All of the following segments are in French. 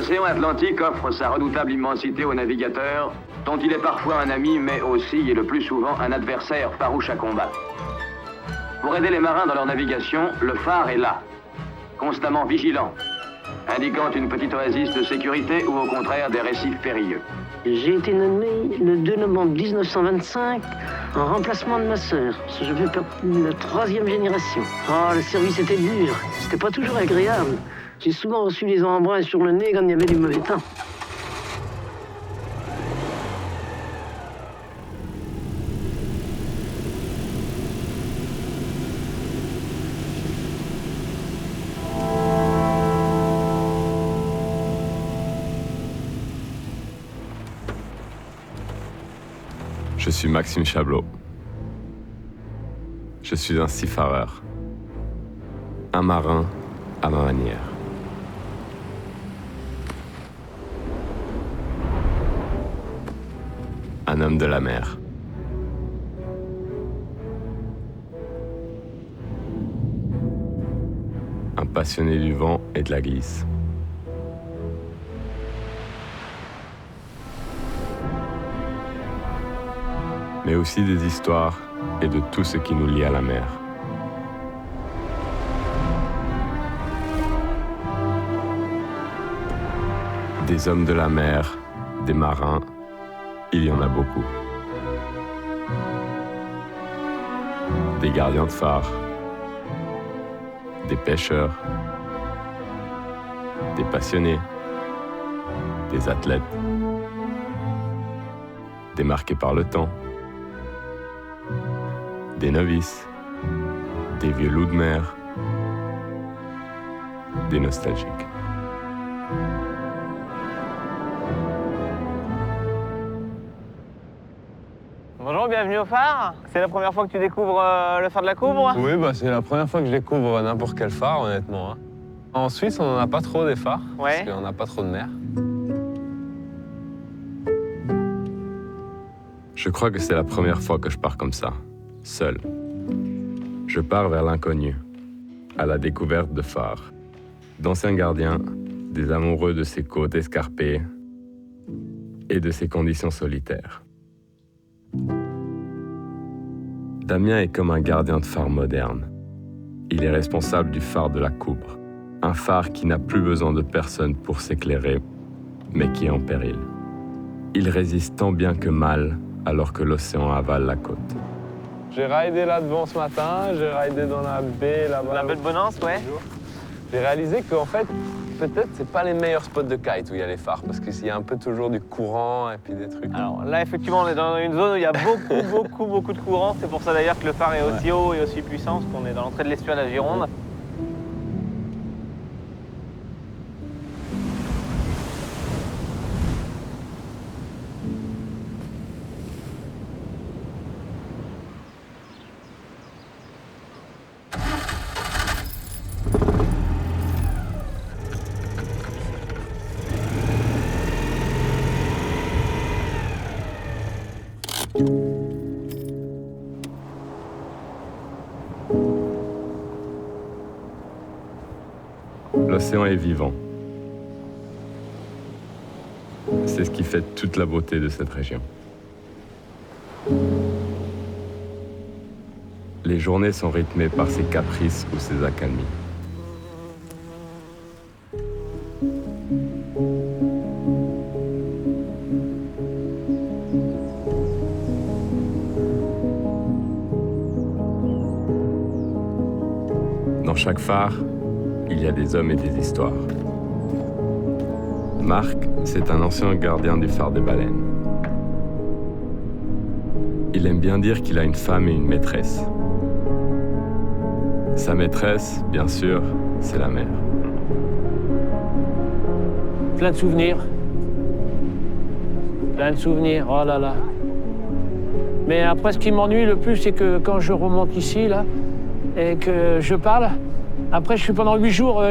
L'océan Atlantique offre sa redoutable immensité aux navigateurs, dont il est parfois un ami, mais aussi et le plus souvent un adversaire farouche à combattre. Pour aider les marins dans leur navigation, le phare est là, constamment vigilant, indiquant une petite oasis de sécurité ou au contraire des récifs périlleux. J'ai été nommé le 2 novembre 1925 en remplacement de ma sœur. Je fais partie de la 3e génération. Oh, le service était dur. C'était pas toujours agréable. J'ai souvent reçu les embruns sur le nez quand il y avait du mauvais temps. Je suis Maxime Chablot. Je suis un seafareur. Un marin à ma manière. Un homme de la mer. Un passionné du vent et de la glisse. Mais aussi des histoires et de tout ce qui nous lie à la mer. Des hommes de la mer, des marins, il y en a beaucoup. Des gardiens de phare, des pêcheurs, des passionnés, des athlètes, des marqués par le temps, des novices, des vieux loups de mer, des nostalgiques. Bonjour, bienvenue au phare. C'est la première fois que tu découvres le phare de la Coubre? Oui, c'est la première fois que je découvre n'importe quel phare, honnêtement. En Suisse, on n'en a pas trop des phares, Ouais. parce qu'on n'a pas trop de mer. Je crois que c'est la première fois que je pars comme ça, seul. Je pars vers l'inconnu, à la découverte de phares, d'anciens gardiens, des amoureux de ces côtes escarpées et de ces conditions solitaires. Damien est comme un gardien de phare moderne. Il est responsable du phare de la Coubre, un phare qui n'a plus besoin de personne pour s'éclairer, mais qui est en péril. Il résiste tant bien que mal alors que l'océan avale la côte. J'ai raidé là devant ce matin, j'ai raidé dans la baie là-bas. La baie de Bonance, ouais. J'ai réalisé qu'en fait, peut-être c'est pas les meilleurs spots de kite où il y a les phares, parce qu'il y a un peu toujours du courant et puis des trucs. Alors là, effectivement, on est dans une zone où il y a beaucoup de courant. C'est pour ça d'ailleurs que le phare est aussi haut et aussi puissant, parce qu'on est dans l'entrée de l'estuaire de la Gironde. L'océan est vivant. C'est ce qui fait toute la beauté de cette région. Les journées sont rythmées par ses caprices ou ses accalmies. Dans chaque phare, il y a des hommes et des histoires. Marc, c'est un ancien gardien du phare des Baleines. Il aime bien dire qu'il a une femme et une maîtresse. Sa maîtresse, bien sûr, c'est la mer. Plein de souvenirs. Plein de souvenirs, oh là là. Mais après, ce qui m'ennuie le plus, c'est que quand je remonte ici, là, et que je parle, après, je suis pendant 8 jours,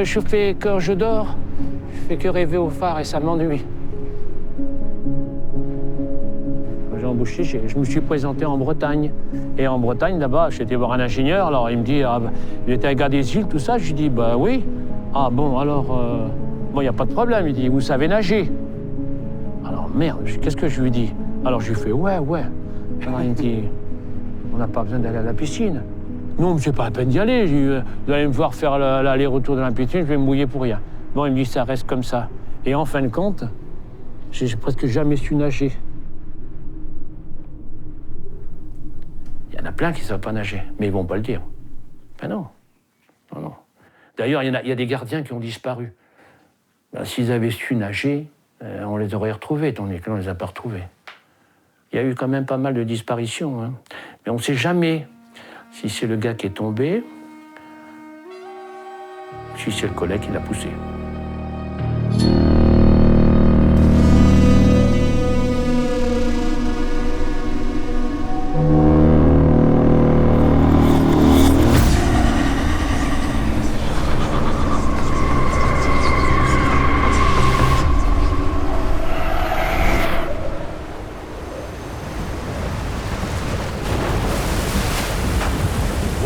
quand je dors, je fais que rêver au phare et ça m'ennuie. J'ai embauché, je me suis présenté en Bretagne. Et en Bretagne, là-bas, j'étais voir un ingénieur, alors il me dit, il était un gars des îles, tout ça. Je lui dis, bah oui. Ah bon, alors, Bon, il n'y a pas de problème, il dit, vous savez nager? Alors merde, qu'est-ce que je lui dis? Alors je lui fais, ouais. Alors il me dit, on n'a pas besoin d'aller à la piscine. Non, mais c'est pas la peine d'y aller. Je dis, vous allez me voir faire l'aller-retour de la piscine, je vais me mouiller pour rien. Bon, il me dit, ça reste comme ça. Et en fin de compte, j'ai presque jamais su nager. Il y en a plein qui ne savent pas nager, mais ils ne vont pas le dire. Ben non. Non. D'ailleurs, il y a des gardiens qui ont disparu. Ben, s'ils avaient su nager, on les aurait retrouvés, tandis que l'on ne les a pas retrouvés. Il y a eu quand même pas mal de disparitions, hein. Mais on ne sait jamais si c'est le gars qui est tombé, si c'est le collègue qui l'a poussé.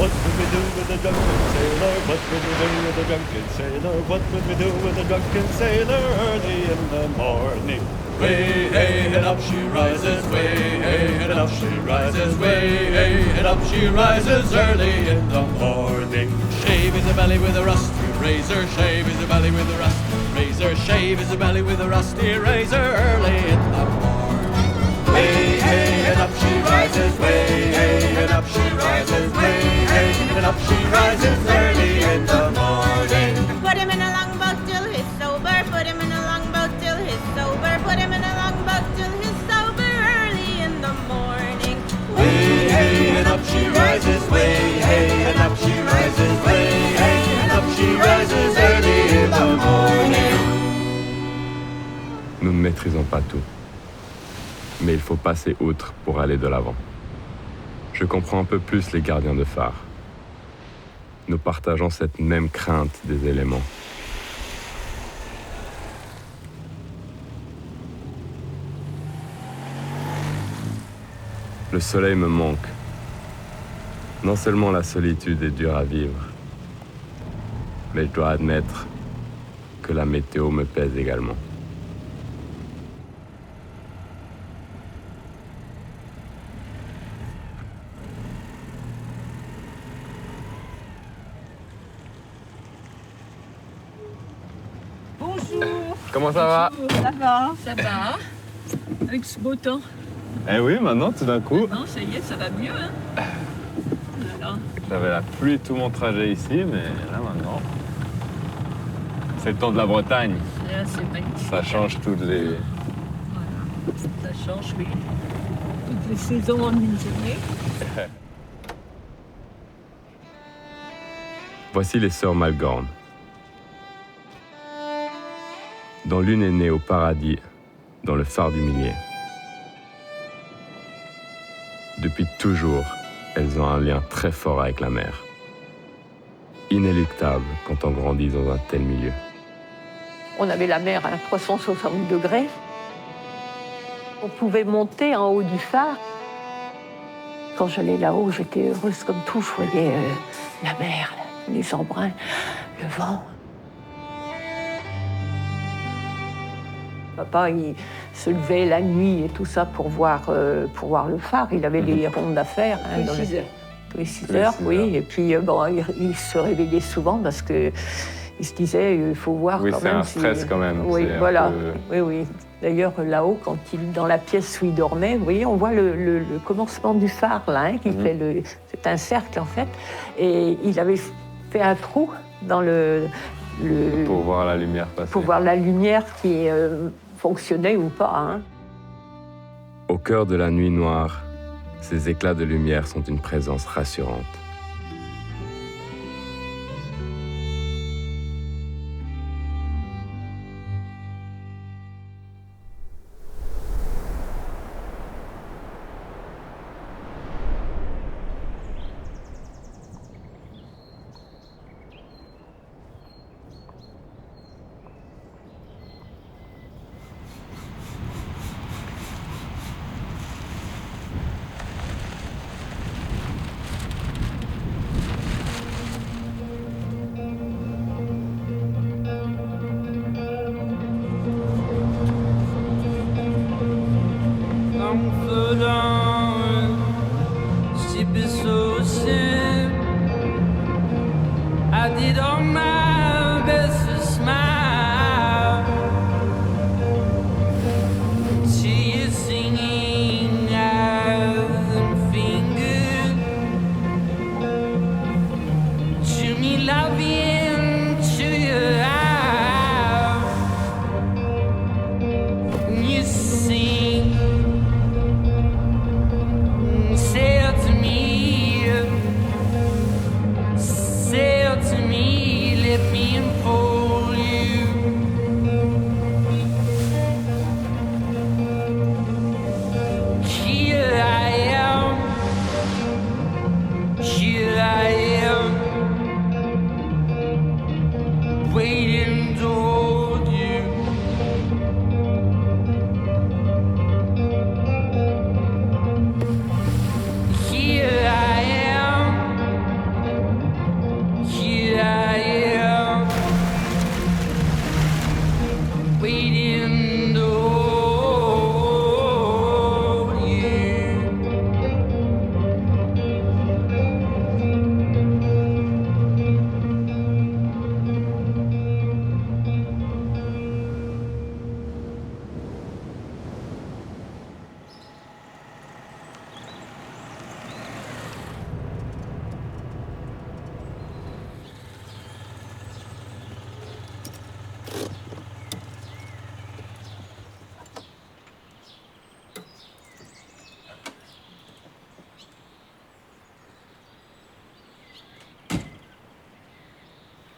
What would we do with a drunken sailor? What would we do with a drunken sailor? What would we do with a drunken sailor early in the morning? Way, hey, and up she rises, way, hey, and up she rises, way, hey, and up she rises early in the morning. Shave his belly with a rusty razor, shave his belly with a rusty razor, shave his belly with a rusty razor early in the morning. Way, hey, and up she rises, way, hey, and up she rises, way, hey, and up she rises early in the morning. Put him in a longboat till he's sober, put him in a longboat till he's sober, put him in a longboat till he's sober early in the morning. Way, hey, and up she rises, way, hey, and up she rises, way, hey, and up she rises early in the morning. Nous ne maîtrisons pas tout. Mais il faut passer outre pour aller de l'avant. Je comprends un peu plus les gardiens de phare. Nous partageons cette même crainte des éléments. Le soleil me manque. Non seulement la solitude est dure à vivre, mais je dois admettre que la météo me pèse également. Bonjour. Comment ça va? Ça va. Ça va. Avec ce beau temps. Eh oui, maintenant, tout d'un coup. Non, ça y est, ça va mieux, hein. Voilà. J'avais la pluie tout mon trajet ici, mais là maintenant, c'est le temps de la Bretagne. Là, c'est magnifique. Ça change toutes les... Voilà. Ça change, oui. Toutes les saisons en une journée. Voici les sœurs Malgorn. Dont l'une est née au paradis, dans le phare du Milier. Depuis toujours, elles ont un lien très fort avec la mer. Inéluctable quand on grandit dans un tel milieu. On avait la mer à 360 degrés. On pouvait monter en haut du phare. Quand j'allais là-haut, j'étais heureuse comme tout. Je voyais la mer, les embruns, le vent. Papa, il se levait la nuit et tout ça pour voir le phare. Il avait des rondes à faire. Hein, tous les 6 heures, oui. Et puis, bon, il se réveillait souvent parce qu'il se disait, il faut voir oui, quand même. Oui, c'est un stress quand même. Oui, voilà. Peu... Oui. D'ailleurs, là-haut, quand dans la pièce où il dormait, vous voyez, on voit le commencement du phare, là, hein, qui fait c'est un cercle, en fait. Et il avait fait un trou dans pour voir la lumière passer. Pour voir la lumière qui fonctionnait ou pas. Hein. Au cœur de la nuit noire, ces éclats de lumière sont une présence rassurante.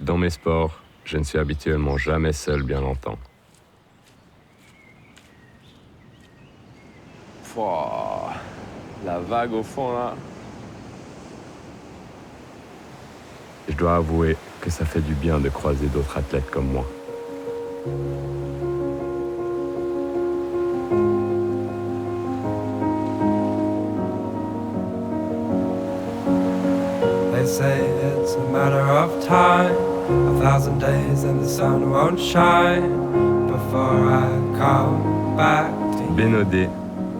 Dans mes sports, je ne suis habituellement jamais seul bien longtemps. Pouah, la vague au fond là. Je dois avouer que ça fait du bien de croiser d'autres athlètes comme moi. They say it's a matter of time, 1,000 days and the sun won't shine before I come back to you. Bénodet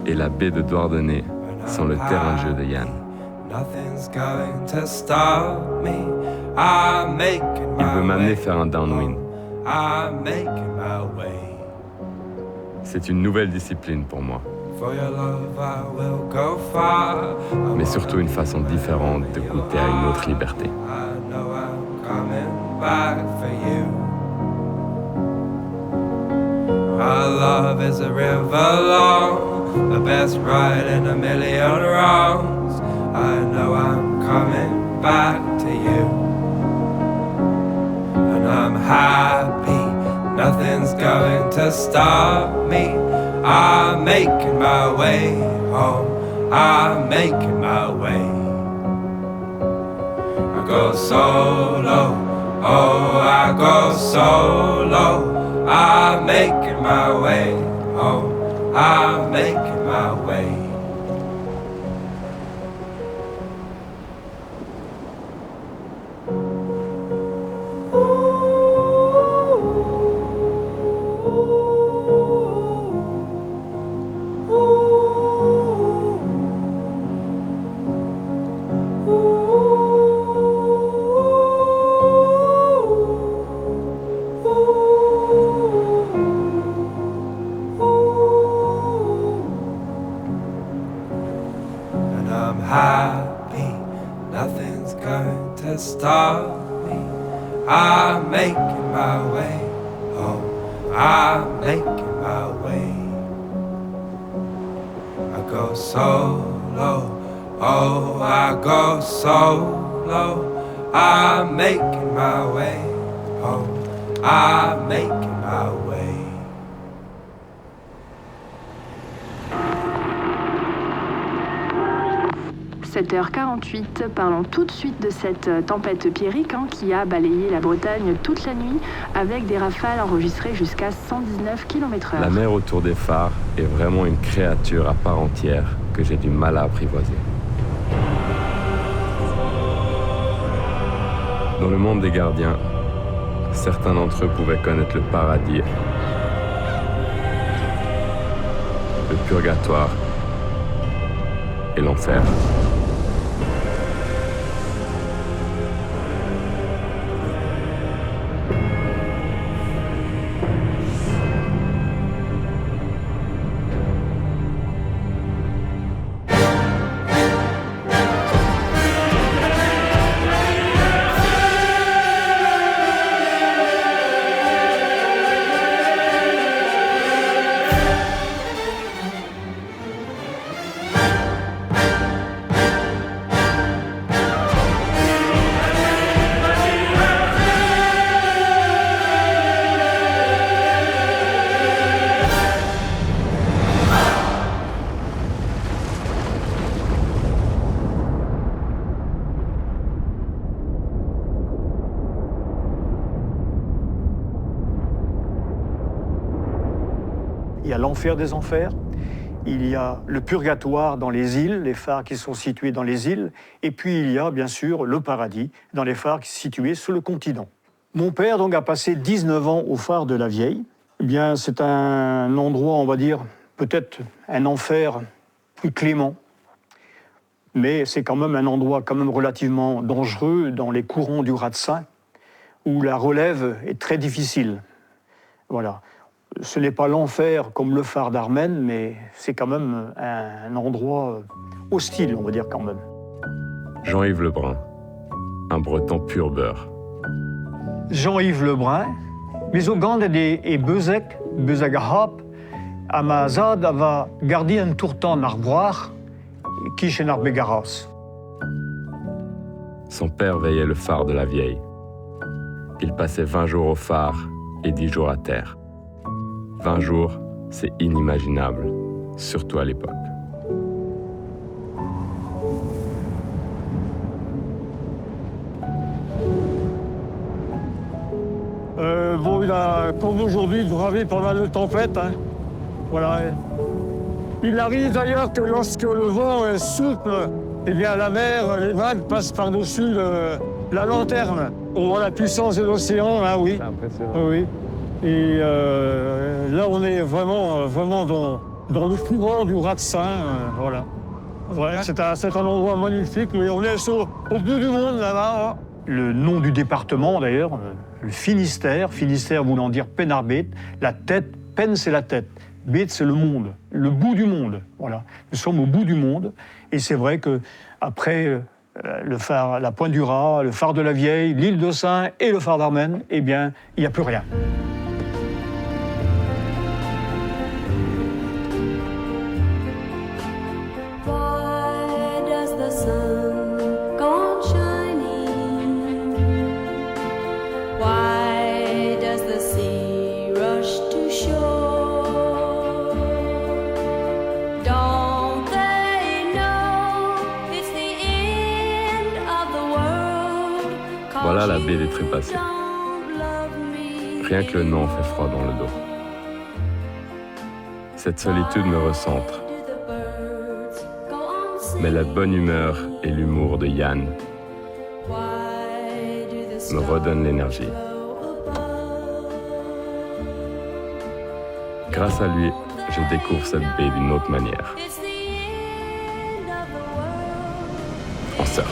et la baie de Douarnenez sont le terrain de jeu de Yann. Nothing's going to stop me. I'm making Il veut my m'amener way. faire un downwind. I'm making my way. C'est une nouvelle discipline pour moi, For your love I will go far. mais surtout une façon différente de goûter à une autre liberté. I know I'm coming back for you. Our love is a river long, the best ride in a million wrongs. I know I'm coming back to you. And I'm happy, nothing's going to stop me. I'm making my way home, I'm making my way. I go solo, oh I go solo. I'm making my way home, I'm making my way. And I'm happy, nothing's going to stop me. I'm making my way home, I'm making my way. I go solo, oh I go solo. I'm making my way home, I'm making my way. 7h48, parlons tout de suite de cette tempête Pierrick qui a balayé la Bretagne toute la nuit avec des rafales enregistrées jusqu'à 119 km/h. La mer autour des phares est vraiment une créature à part entière que j'ai du mal à apprivoiser. Dans le monde des gardiens, certains d'entre eux pouvaient connaître le paradis, le purgatoire et l'enfer. Il y a l'enfer des enfers, il y a le purgatoire dans les îles, les phares qui sont situés dans les îles, et puis il y a bien sûr le paradis dans les phares qui sont situés sur le continent. Mon père donc a passé 19 ans au phare de la Vieille. Eh bien, c'est un endroit, on va dire, peut-être un enfer plus clément, mais c'est quand même un endroit quand même relativement dangereux dans les courants du Ratsin, où la relève est très difficile. Voilà. Ce n'est pas l'enfer comme le phare d'Armen, mais c'est quand même un endroit hostile, on va dire quand même. Jean-Yves Lebrun, un breton pur beurre. Jean-Yves Lebrun, mais au gande et Bezek, Bezagahap, Amazad ava gardi un tourtant narboire, qui chez Narbegaras. Son père veillait le phare de la Vieille. Il passait 20 jours au phare et 10 jours à terre. 20 jours, c'est inimaginable, surtout à l'époque. Bon, il a, comme aujourd'hui, bravé pas mal de tempêtes. Hein. Voilà. Il arrive d'ailleurs que lorsque le vent est souple, eh bien la mer, les vagues passent par-dessus la lanterne. On voit la puissance de l'océan, là, oui. C'est impressionnant. Oui. Et là, on est vraiment dans le courant du Rat-Saint, voilà. Ouais, c'est un endroit magnifique, mais on est au bout du monde, là-bas. Le nom du département, d'ailleurs, le Finistère, Finistère voulant dire Penarbet, la tête, Pen, c'est la tête. Bet, c'est le monde, le bout du monde. Voilà. Nous sommes au bout du monde. Et c'est vrai qu'après le phare, la Pointe du Raz, le phare de la Vieille, l'île de Sein et le phare d'Armen, eh bien, il n'y a plus rien. Voilà la baie des Trépassés. Rien que le nom fait froid dans le dos. Cette solitude me recentre. Mais la bonne humeur et l'humour de Yann me redonnent l'énergie. Grâce à lui, je découvre cette baie d'une autre manière. En surf.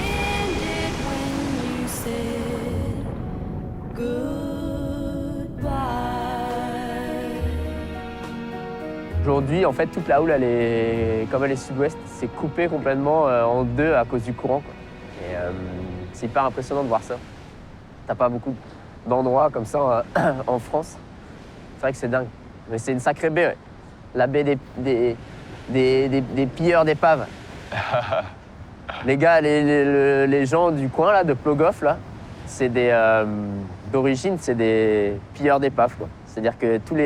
Aujourd'hui, en fait, toute la houle, comme elle est sud-ouest, c'est coupé complètement en deux à cause du courant, quoi. Et c'est hyper impressionnant de voir ça. T'as pas beaucoup d'endroits comme ça en France. C'est vrai que c'est dingue. Mais c'est une sacrée baie, ouais. La baie des pilleurs d'épaves. Les gars, les gens du coin là, de Plogoff, là, c'est d'origine, c'est des pilleurs d'épaves, quoi. C'est-à-dire que tous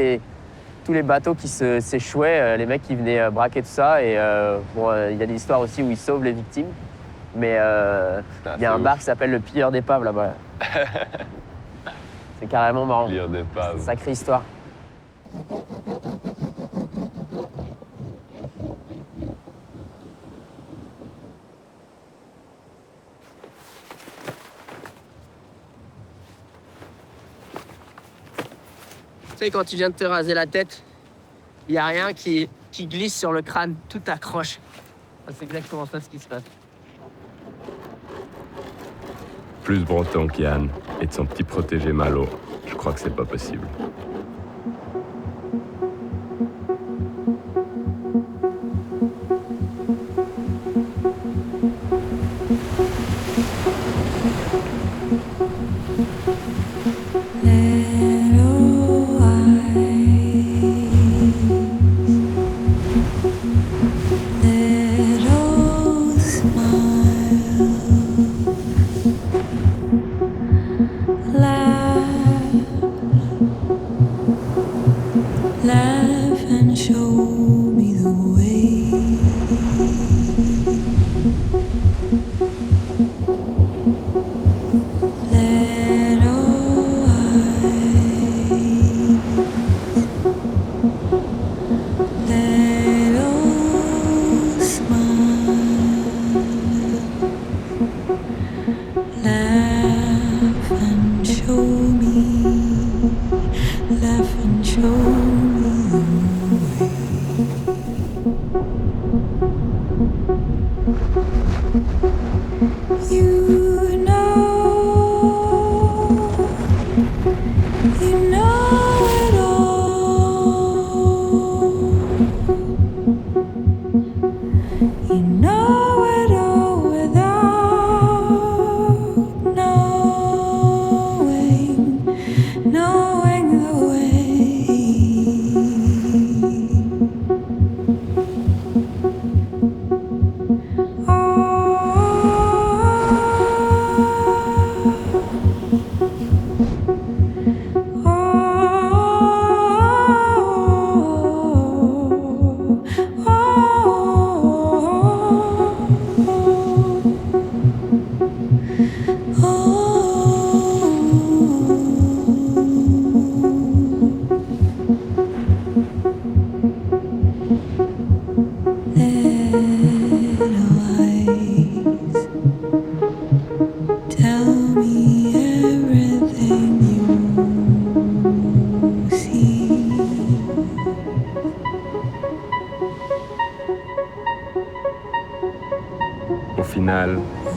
les bateaux qui s'échouaient, les mecs qui venaient braquer tout ça. Et bon, il y a des histoires aussi où ils sauvent les victimes. Mais il y a un bar qui s'appelle le Pilleur d'épaves là-bas. C'est carrément marrant. Pilleur d'épaves. Sacrée histoire. Tu sais, quand tu viens de te raser la tête, il n'y a rien qui glisse sur le crâne, tout accroche. C'est exactement ça ce qui se passe. Plus breton qu'Yann et de son petit protégé Malo, je crois que c'est pas possible.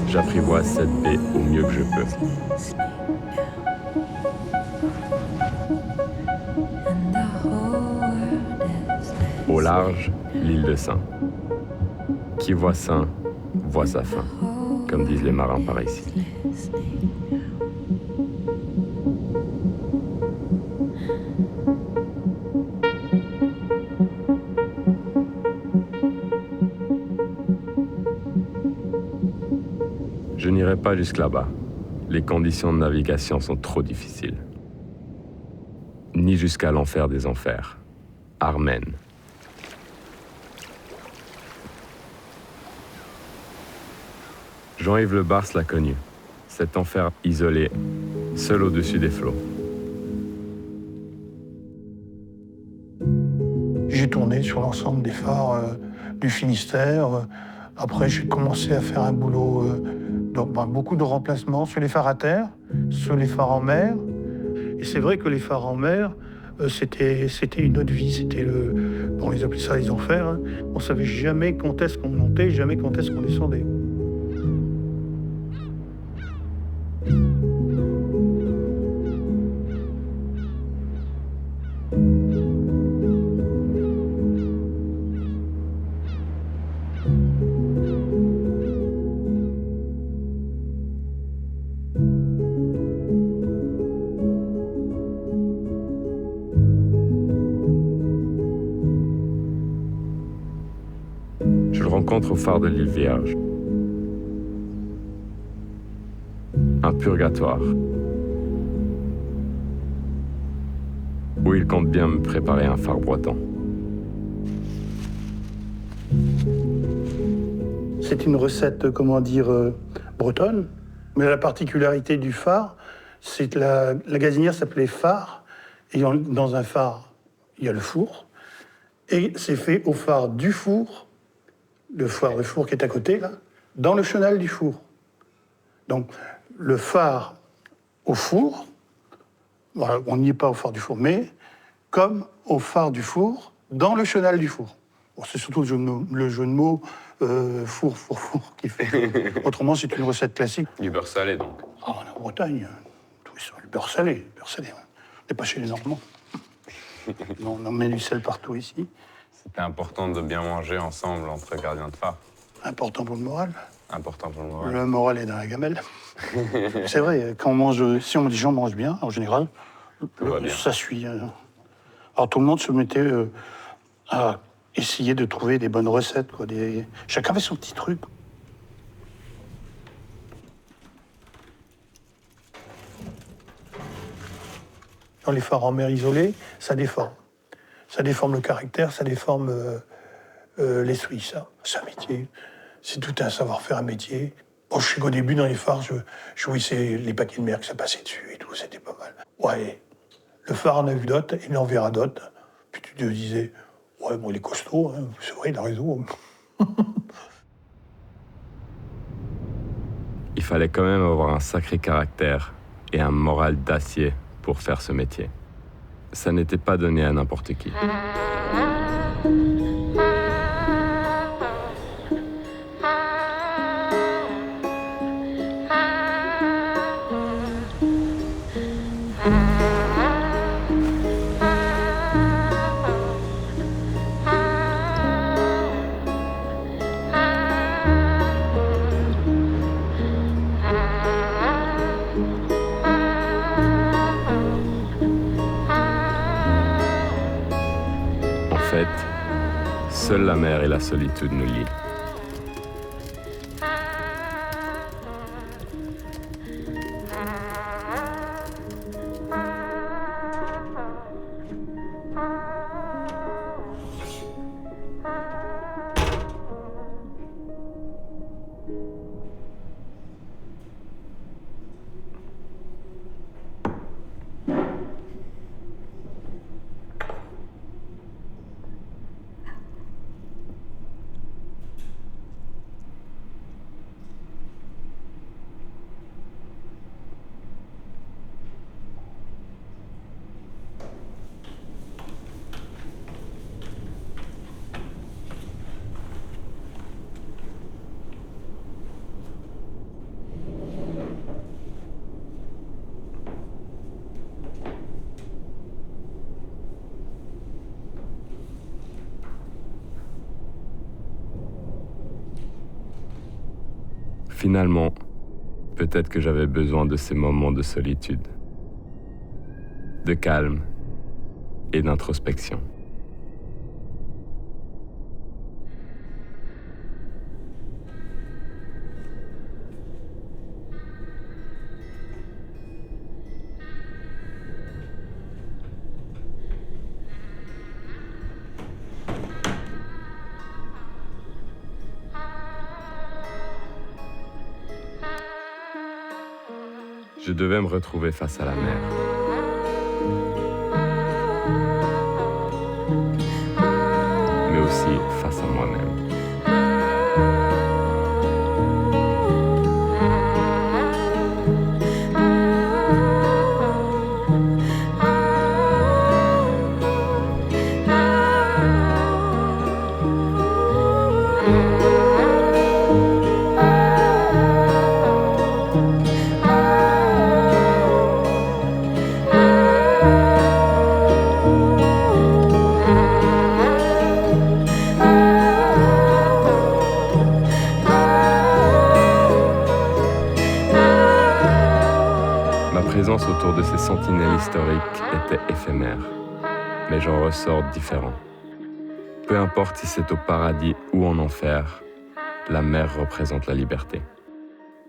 J'apprivoise cette baie au mieux que je peux. Au large, l'île de Saint. Qui voit Saint, voit sa fin, comme disent les marins par ici. Je n'irai pas jusque là-bas. Les conditions de navigation sont trop difficiles. Ni jusqu'à l'enfer des enfers, Armen. Jean-Yves Le Bars l'a connu, cet enfer isolé, seul au-dessus des flots. J'ai tourné sur l'ensemble des phares du Finistère. Après, j'ai commencé à faire un boulot, beaucoup de remplacements sur les phares à terre, sur les phares en mer. Et c'est vrai que les phares en mer, c'était une autre vie. C'était on les appelait ça les enfers. Hein. On savait jamais quand est-ce qu'on montait, jamais quand est-ce qu'on descendait. Je le rencontre au phare de l'île Vierge. Un purgatoire. Où il compte bien me préparer un phare breton. C'est une recette, bretonne. Mais la particularité du phare, c'est que la gazinière s'appelait phare. Et dans un phare, il y a le four. Et c'est fait au phare du four, le phare de four qui est à côté, là, dans le chenal du four. Donc, le phare au four, voilà, on n'y est pas au phare du four, mais comme au phare du four, dans le chenal du four. Bon, c'est surtout le jeu de mots four qui fait. Autrement, c'est une recette classique. Du beurre salé, donc. Ah, on est en Bretagne, le beurre salé. Ouais. On n'est pas chez les Normands. On met du sel partout ici. C'était important de bien manger ensemble entre gardiens de phare. Important pour le moral. Important pour le moral. Le moral est dans la gamelle. C'est vrai, quand si on dit gens mangent bien, en général, ça suit. Alors tout le monde se mettait à essayer de trouver des bonnes recettes. Quoi, Chacun avait son petit truc. Dans les phares en mer isolés, ça déforme. Ça déforme le caractère, ça déforme l'esprit, ça. C'est un métier. C'est tout un savoir-faire, un métier. Bon, je sais qu'au début, dans les phares, je jouissais les paquets de mer que ça passait dessus et tout, c'était pas mal. Ouais, le phare en a vu d'autres, il en verra d'autres. Puis tu te disais, ouais, bon, il est costaud, hein. C'est vrai, il a raison. Il fallait quand même avoir un sacré caractère et un moral d'acier pour faire ce métier. Ça n'était pas donné à n'importe qui. Seule la mer et la solitude nous lient. Finalement, peut-être que j'avais besoin de ces moments de solitude, de calme et d'introspection. Je devais me retrouver face à la mer. Mais aussi face à moi-même. Ma présence autour de ces sentinelles historiques était éphémère, mais j'en ressors différent. Peu importe si c'est au paradis ou en enfer, la mer représente la liberté.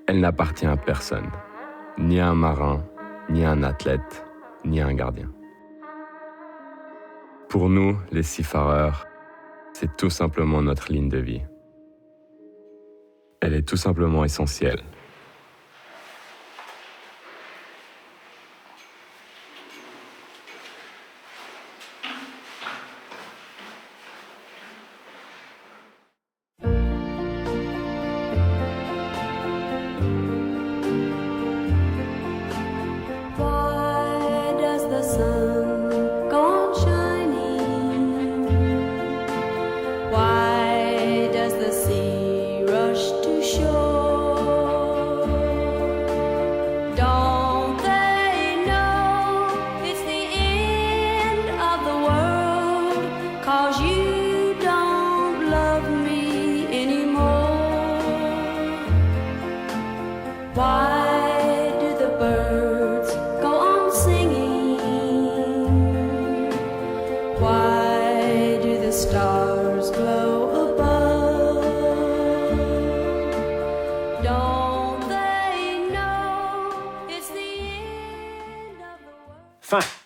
Elle n'appartient à personne, ni à un marin, ni à un athlète, ni à un gardien. Pour nous, les seafareurs, c'est tout simplement notre ligne de vie. Elle est tout simplement essentielle. Why does the sun go on shining? Why does the sea rush to shore? Don't they know it's the end of the world? 'Cause you don't love me anymore. Why do the birds go on singing? Why do the stars glow above? Don't they know it's the end of the world? Fin.